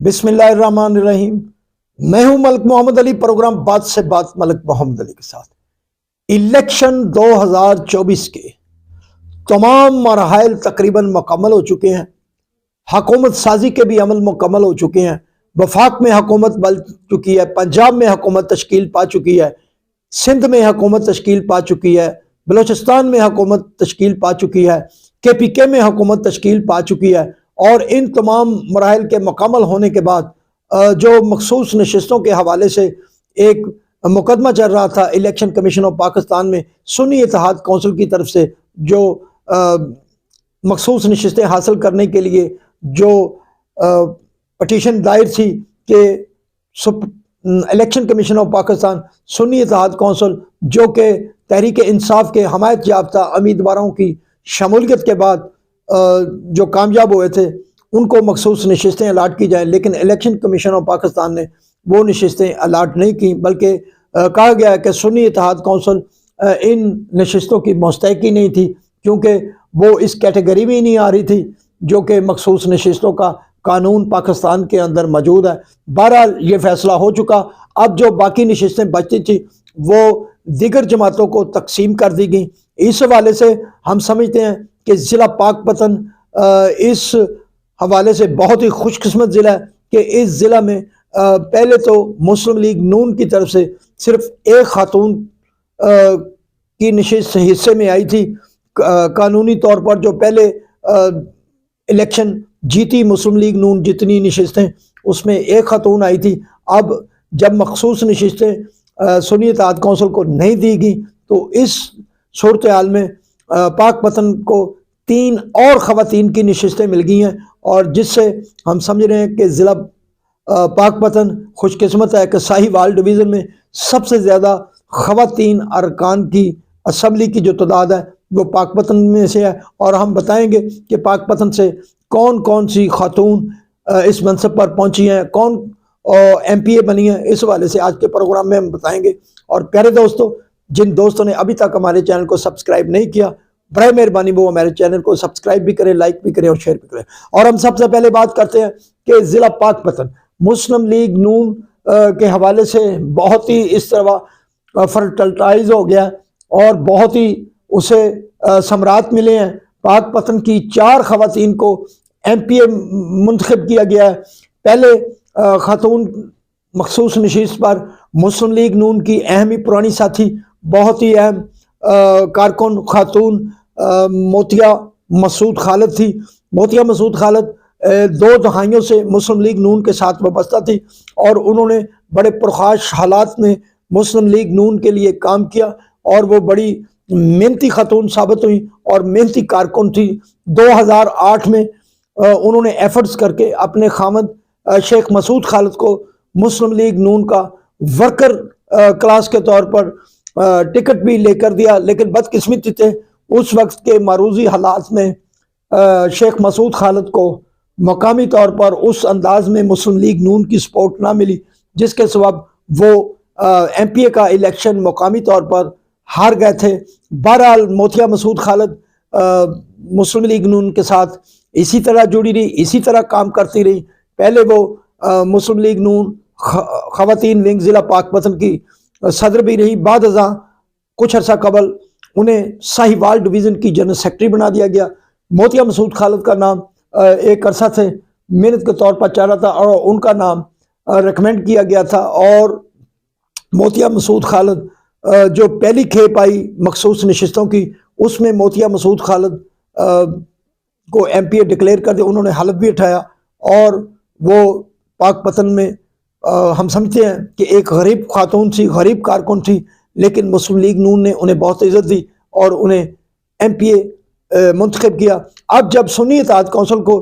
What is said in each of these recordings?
بسم اللہ الرحمن الرحیم۔ میں ہوں ملک محمد علی، پروگرام بات سے بات ملک محمد علی کے ساتھ۔ الیکشن 2024 کے تمام مراحل تقریباً مکمل ہو چکے ہیں۔ حکومت سازی کے بھی عمل مکمل ہو چکے ہیں۔ وفاق میں حکومت بن چکی ہے، پنجاب میں حکومت تشکیل پا چکی ہے، سندھ میں حکومت تشکیل پا چکی ہے، بلوچستان میں حکومت تشکیل پا چکی ہے، KPK میں حکومت تشکیل پا چکی ہے۔ اور ان تمام مراحل کے مکمل ہونے کے بعد جو مخصوص نشستوں کے حوالے سے ایک مقدمہ چل رہا تھا الیکشن کمیشن آف پاکستان میں سنی اتحاد کونسل کی طرف سے، جو مخصوص نشستیں حاصل کرنے کے لیے جو پٹیشن دائر تھی کہ الیکشن کمیشن آف پاکستان سنی اتحاد کونسل جو کہ تحریک انصاف کے حمایت یافتہ امیدواروں کی شمولیت کے بعد جو کامیاب ہوئے تھے ان کو مخصوص نشستیں الاٹ کی جائیں، لیکن الیکشن کمیشن آف پاکستان نے وہ نشستیں الاٹ نہیں کی، بلکہ کہا گیا ہے کہ سنی اتحاد کونسل ان نشستوں کی مستحق ہی نہیں تھی، کیونکہ وہ اس کیٹیگری میں ہی نہیں آ رہی تھی جو کہ مخصوص نشستوں کا قانون پاکستان کے اندر موجود ہے۔ بہرحال یہ فیصلہ ہو چکا۔ اب جو باقی نشستیں بچتی تھیں وہ دیگر جماعتوں کو تقسیم کر دی گئیں۔ اس حوالے سے ہم سمجھتے ہیں کہ ضلع پاک پتن اس حوالے سے بہت ہی خوش قسمت ضلع ہے کہ اس ضلع میں پہلے تو مسلم لیگ نون کی طرف سے صرف ایک خاتون کی نشست حصے میں آئی تھی۔ قانونی طور پر جو پہلے الیکشن جیتی مسلم لیگ نون جتنی نشستیں اس میں ایک خاتون آئی تھی۔ اب جب مخصوص نشستیں سنی اتحاد کونسل کو نہیں دی گئیں تو اس صورتحال میں پاک پتن کو 3 اور خواتین کی نشستیں مل گئی ہیں، اور جس سے ہم سمجھ رہے ہیں کہ ضلع پاک پتن خوش قسمت ہے کہ ساہیوال ڈویژن میں سب سے زیادہ خواتین ارکان کی اسمبلی کی جو تعداد ہے وہ پاک پتن میں سے ہے۔ اور ہم بتائیں گے کہ پاک پتن سے کون کون سی خاتون اس منصب پر پہنچی ہیں، کون MPA بنی ہیں، اس حوالے سے آج کے پروگرام میں ہم بتائیں گے۔ اور پیارے دوستو، جن دوستوں نے ابھی تک ہمارے چینل کو سبسکرائب نہیں کیا، برائے مہربانی وہ ہمارے چینل کو سبسکرائب بھی کریں، لائک بھی کریں اور شیئر بھی کریں۔ اور ہم سب سے پہلے بات کرتے ہیں کہ ضلع پاک پتن مسلم لیگ نون کے حوالے سے بہت ہی اس طرح فرٹلائز ہو گیا اور بہت ہی اسے ثمرات ملے ہیں۔ پاک پتن کی 4 خواتین کو MPA منتخب کیا گیا ہے۔ پہلے خاتون مخصوص نشست پر مسلم لیگ نون کی اہم ہی پرانی ساتھی، بہت ہی اہم کارکن خاتون موتیہ مسعود خالد تھی۔ موتیہ مسعود خالد 2 دہائیوں سے مسلم لیگ نون کے ساتھ وابستہ تھی اور انہوں نے بڑے پرخاش حالات میں مسلم لیگ نون کے لیے کام کیا اور وہ بڑی محنتی خاتون ثابت ہوئی اور محنتی کارکن تھی۔ 2008 میں انہوں نے ایفرٹس کر کے اپنے خامد شیخ مسعود خالد کو مسلم لیگ نون کا ورکر کلاس کے طور پر ٹکٹ بھی لے کر دیا، لیکن بدقسمتی تھے اس وقت کے معروضی حالات میں شیخ مسعود خالد کو مقامی طور پر اس انداز میں مسلم لیگ نون کی سپورٹ نہ ملی، جس کے سبب وہ MPA کا الیکشن مقامی طور پر ہار گئے تھے۔ بہرحال موتیہ مسعود خالد مسلم لیگ نون کے ساتھ اسی طرح جڑی رہی، اسی طرح کام کرتی رہی۔ پہلے وہ مسلم لیگ نون خواتین ونگ ضلع پاک پتن کی صدر بھی رہی، بعد ازاں کچھ عرصہ قبل انہیں ساہیوال ڈویژن کی جنرل سیکرٹری بنا دیا گیا۔ موتیہ مسعود خالد کا نام ایک عرصہ سے محنت کے طور پر چل رہا تھا اور ان کا نام ریکمینڈ کیا گیا تھا، اور موتیہ مسعود خالد جو پہلی کھیپ آئی مخصوص نشستوں کی اس میں موتیہ مسعود خالد کو MPA ڈکلیئر کر دیا، انہوں نے حلف بھی اٹھایا، اور وہ پاک پتن میں ہم سمجھتے ہیں کہ ایک غریب خاتون تھی، غریب کارکن تھی، لیکن مسلم لیگ نون نے انہیں بہت عزت دی اور انہیں MPA منتخب کیا۔ اب جب سنی اتحاد کونسل کو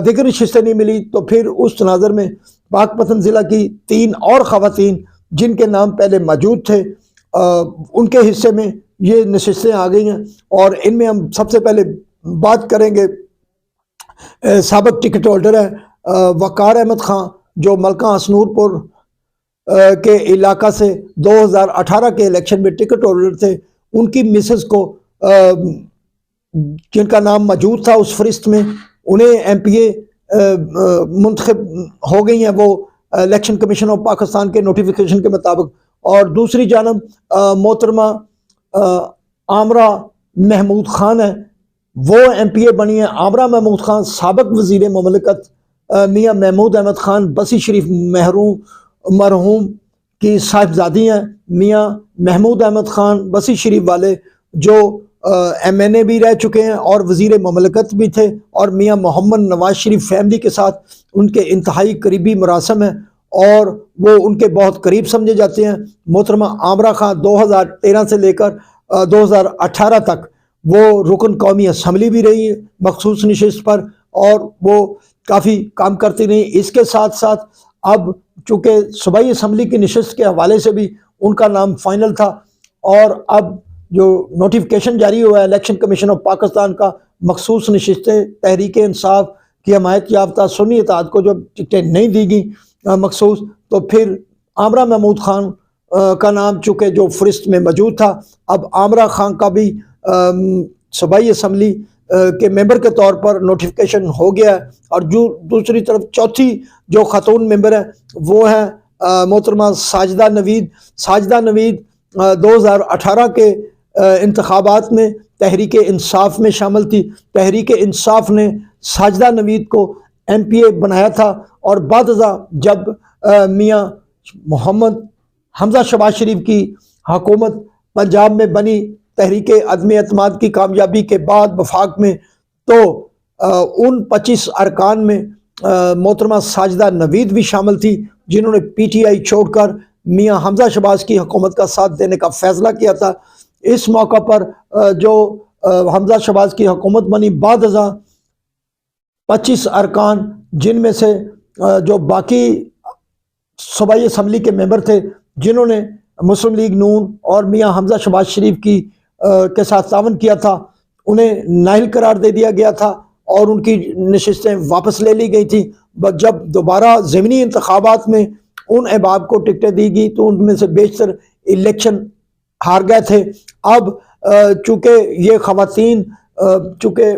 دیگر نشستیں نہیں ملی تو پھر اس تناظر میں پاک پتن ضلع کی 3 اور خواتین جن کے نام پہلے موجود تھے ان کے حصے میں یہ نشستیں آ گئی ہیں، اور ان میں ہم سب سے پہلے بات کریں گے سابق ٹکٹ ہولڈر ہیں وقار احمد خان، جو ملکہ ہسنور پور کے علاقہ سے 2018 کے الیکشن میں ٹکٹ ہولڈر تھے۔ ان کی مسز کو جن کا نام موجود تھا اس فہرست میں، انہیں MPA منتخب ہو گئی ہیں وہ الیکشن کمیشن آف پاکستان کے نوٹیفیکیشن کے مطابق، اور دوسری جانب محترمہ عامرہ محمود خان ہے، وہ ایم پی اے بنی ہیں۔ عامرہ محمود خان سابق وزیر مملکت میاں محمود احمد خان بسی شریف مرحوم کی صاحبزادی ہیں۔ میاں محمود احمد خان بسی شریف والے جو ایم این اے بھی رہ چکے ہیں اور وزیر مملکت بھی تھے، اور میاں محمد نواز شریف فیملی کے ساتھ ان کے انتہائی قریبی مراسم ہیں اور وہ ان کے بہت قریب سمجھے جاتے ہیں۔ محترمہ عامرہ خان 2013 سے لے کر 2018 تک وہ رکن قومی اسمبلی بھی رہی مخصوص نشست پر، اور وہ کافی کام کرتی رہی۔ اس کے ساتھ ساتھ اب چونکہ صوبائی اسمبلی کی نشست کے حوالے سے بھی ان کا نام فائنل تھا، اور اب جو نوٹیفیکیشن جاری ہوا ہے الیکشن کمیشن آف پاکستان کا، مخصوص نشستیں تحریک انصاف کی حمایت یافتہ سنی اتحاد کو جو ٹکٹیں نہیں دی گئیں مخصوص، تو پھر عامرہ محمود خان کا نام چونکہ جو فہرست میں موجود تھا، اب عامرہ خان کا بھی صوبائی اسمبلی کے ممبر کے طور پر نوٹیفیکیشن ہو گیا ہے۔ اور جو دوسری طرف چوتھی جو خاتون ممبر ہیں وہ ہیں محترمہ ساجدہ نوید۔ ساجدہ نوید 2018 کے انتخابات میں تحریک انصاف میں شامل تھی۔ تحریک انصاف نے ساجدہ نوید کو ایم پی اے بنایا تھا، اور بعد ازاں جب میاں محمد حمزہ شہباز شریف کی حکومت پنجاب میں بنی تحریک عدم اعتماد کی کامیابی کے بعد وفاق میں، تو ان 25 ارکان میں محترمہ ساجدہ نوید بھی شامل تھی، جنہوں نے پی ٹی آئی چھوڑ کر میاں حمزہ شہباز کی حکومت کا ساتھ دینے کا فیصلہ کیا تھا۔ اس موقع پر جو حمزہ شہباز کی حکومت بنی، بعد ازاں 25 ارکان جن میں سے جو باقی صوبائی اسمبلی کے ممبر تھے جنہوں نے مسلم لیگ نون اور میاں حمزہ شہباز شریف کے ساتھ تعاون کیا تھا، انہیں نااہل قرار دے دیا گیا تھا اور ان کی نشستیں واپس لے لی گئی تھیں۔ جب دوبارہ ضمنی انتخابات میں ان احباب کو ٹکٹیں دی گئی تو ان میں سے بیشتر الیکشن ہار گئے تھے۔ اب چونکہ یہ خواتین چونکہ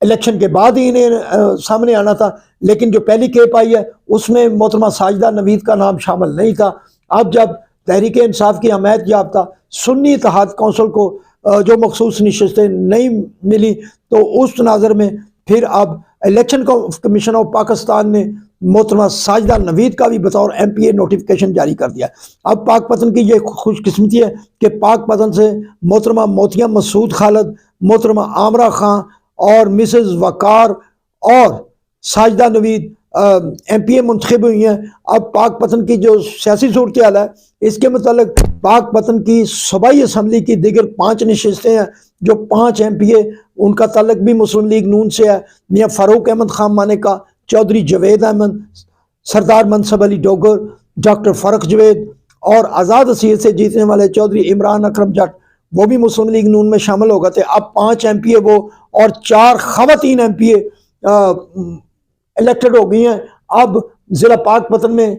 الیکشن کے بعد ہی انہیں سامنے آنا تھا، لیکن جو پہلی کیپ آئی ہے اس میں محترمہ ساجدہ نوید کا نام شامل نہیں تھا۔ اب جب تحریک انصاف کی حمایت یافتہ سنی اتحاد کونسل کو جو مخصوص نشستیں نہیں ملی، تو اس تناظر میں پھر اب الیکشن کمیشن آف پاکستان نے محترمہ ساجدہ نوید کا بھی بطور ایم پی اے نوٹیفیکیشن جاری کر دیا۔ اب پاک پتن کی یہ خوش قسمتی ہے کہ پاک پتن سے محترمہ موتیہ مسعود خالد، محترمہ عامرہ خان اور مسز وقار اور ساجدہ نوید ایم پی اے منتخب ہوئی ہیں۔ اب پاک پتن کی جو سیاسی صورتحال ہے اس کے متعلق پاک پتن کی صوبائی اسمبلی کی دیگر 5 نشستیں ہیں، جو 5 ایم پی اے ان کا تعلق بھی مسلم لیگ نون سے ہے۔ میاں فاروق احمد خان مانیکا، چودھری جاوید احمد، سردار منصب علی ڈوگر، ڈاکٹر فرق جوید، اور آزاد حیثیت سے جیتنے والے چودھری عمران اکرم جٹ، وہ بھی مسلم لیگ نون میں شامل ہو گئے تھے۔ اب 5 ایم پی اے وہ اور 4 خواتین ایم پی اے الیکٹڈ ہو گئی ہیں۔ اب ضلع پاک پتن میں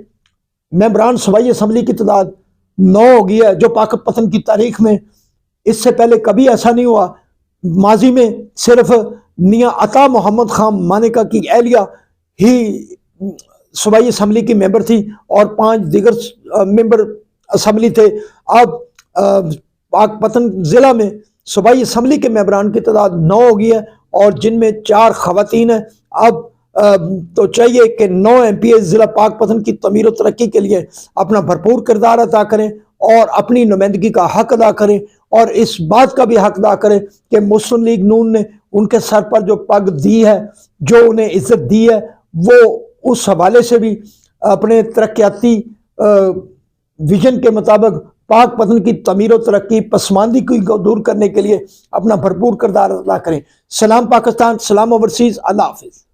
ممبران صوبائی اسمبلی کی تعداد 9 ہو گئی ہے، جو پاک پتن کی تاریخ میں اس سے پہلے کبھی ایسا نہیں ہوا۔ ماضی میں صرف میاں عطا محمد خان مانیکا کی اہلیہ ہی صوبائی اسمبلی کی ممبر تھی اور 5 دیگر ممبر اسمبلی تھے۔ اب پاک پتن ضلع میں صوبائی اسمبلی کے ممبران کی تعداد 9 ہو گئی ہے، اور جن میں 4 خواتین ہیں۔ اب تو چاہیے کہ 9 ایم پی اے ضلع پاک پتن کی تعمیر و ترقی کے لیے اپنا بھرپور کردار ادا کریں اور اپنی نمائندگی کا حق ادا کریں، اور اس بات کا بھی حق ادا کریں کہ مسلم لیگ نون نے ان کے سر پر جو پگ دی ہے، جو انہیں عزت دی ہے، وہ اس حوالے سے بھی اپنے ترقیاتی ویژن کے مطابق پاک پتن کی تعمیر و ترقی، پسماندگی کو دور کرنے کے لیے اپنا بھرپور کردار ادا کریں۔ سلام پاکستان، سلام اوورسیز، اللہ حافظ۔